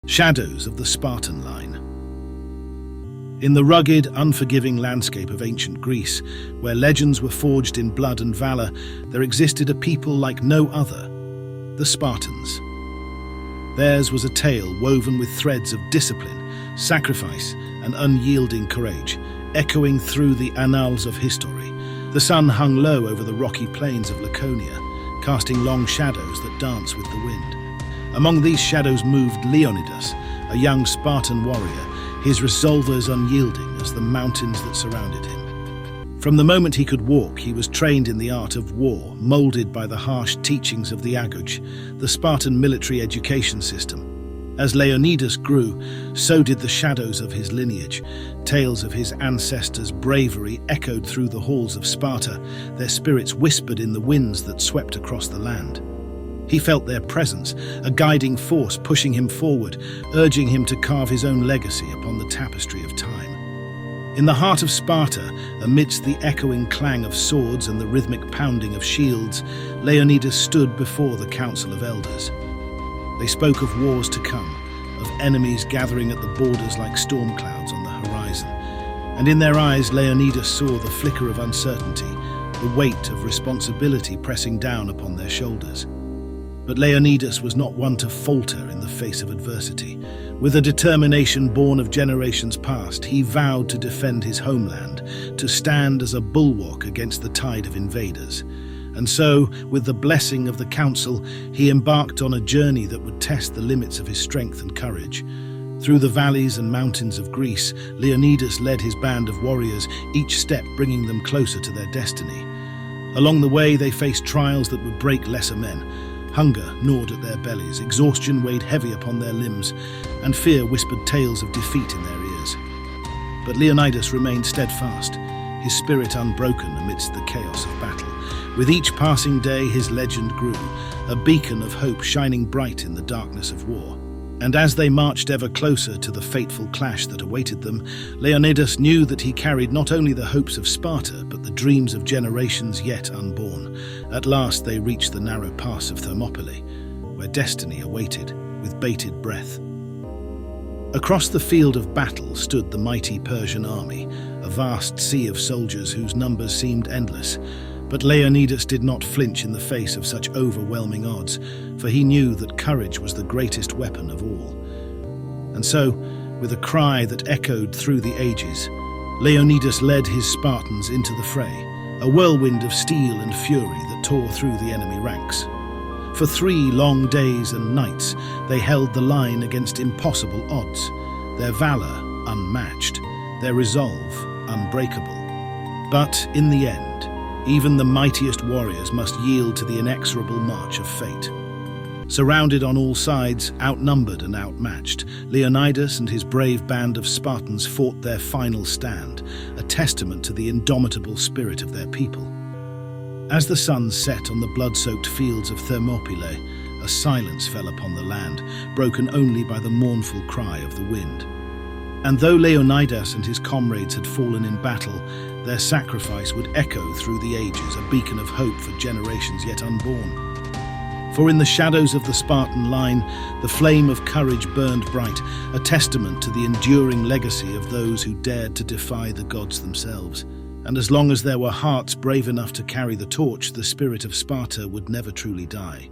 Shadows of the Spartan line. In the rugged, unforgiving landscape of ancient Greece, where legends were forged in blood and valor, there existed a people like no other, the Spartans. Theirs was a tale woven with threads of discipline, sacrifice, and unyielding courage, echoing through the annals of history. The sun hung low over the rocky plains of Laconia, casting long shadows that danced with the wind. Among these shadows moved Leonidas, a young Spartan warrior, his resolve as unyielding as the mountains that surrounded him. From the moment he could walk, he was trained in the art of war, molded by the harsh teachings of the Agoge, the Spartan military education system. As Leonidas grew, so did the shadows of his lineage. Tales of his ancestors' bravery echoed through the halls of Sparta, their spirits whispered in the winds that swept across the land. He felt their presence, a guiding force pushing him forward, urging him to carve his own legacy upon the tapestry of time. In the heart of Sparta, amidst the echoing clang of swords and the rhythmic pounding of shields, Leonidas stood before the council of elders. They spoke of wars to come, of enemies gathering at the borders like storm clouds on the horizon. And in their eyes, Leonidas saw the flicker of uncertainty, the weight of responsibility pressing down upon their shoulders. But Leonidas was not one to falter in the face of adversity. With a determination born of generations past, he vowed to defend his homeland, to stand as a bulwark against the tide of invaders. And so, with the blessing of the council, he embarked on a journey that would test the limits of his strength and courage. Through the valleys and mountains of Greece, Leonidas led his band of warriors, each step bringing them closer to their destiny. Along the way, they faced trials that would break lesser men. Hunger gnawed at their bellies, exhaustion weighed heavy upon their limbs, and fear whispered tales of defeat in their ears. But Leonidas remained steadfast, his spirit unbroken amidst the chaos of battle. With each passing day, his legend grew, a beacon of hope shining bright in the darkness of war. And as they marched ever closer to the fateful clash that awaited them, Leonidas knew that he carried not only the hopes of Sparta, but the dreams of generations yet unborn. At last they reached the narrow pass of Thermopylae, where destiny awaited with bated breath. Across the field of battle stood the mighty Persian army, a vast sea of soldiers whose numbers seemed endless. But Leonidas did not flinch in the face of such overwhelming odds, for he knew that courage was the greatest weapon of all. And so, with a cry that echoed through the ages, Leonidas led his Spartans into the fray, a whirlwind of steel and fury that tore through the enemy ranks. For 3 long days and nights, they held the line against impossible odds, their valor unmatched, their resolve unbreakable. But in the end, even the mightiest warriors must yield to the inexorable march of fate. Surrounded on all sides, outnumbered and outmatched, Leonidas and his brave band of Spartans fought their final stand, a testament to the indomitable spirit of their people. As the sun set on the blood-soaked fields of Thermopylae, a silence fell upon the land, broken only by the mournful cry of the wind. And though Leonidas and his comrades had fallen in battle, their sacrifice would echo through the ages, a beacon of hope for generations yet unborn. For in the shadows of the Spartan line, the flame of courage burned bright, a testament to the enduring legacy of those who dared to defy the gods themselves. And as long as there were hearts brave enough to carry the torch, the spirit of Sparta would never truly die.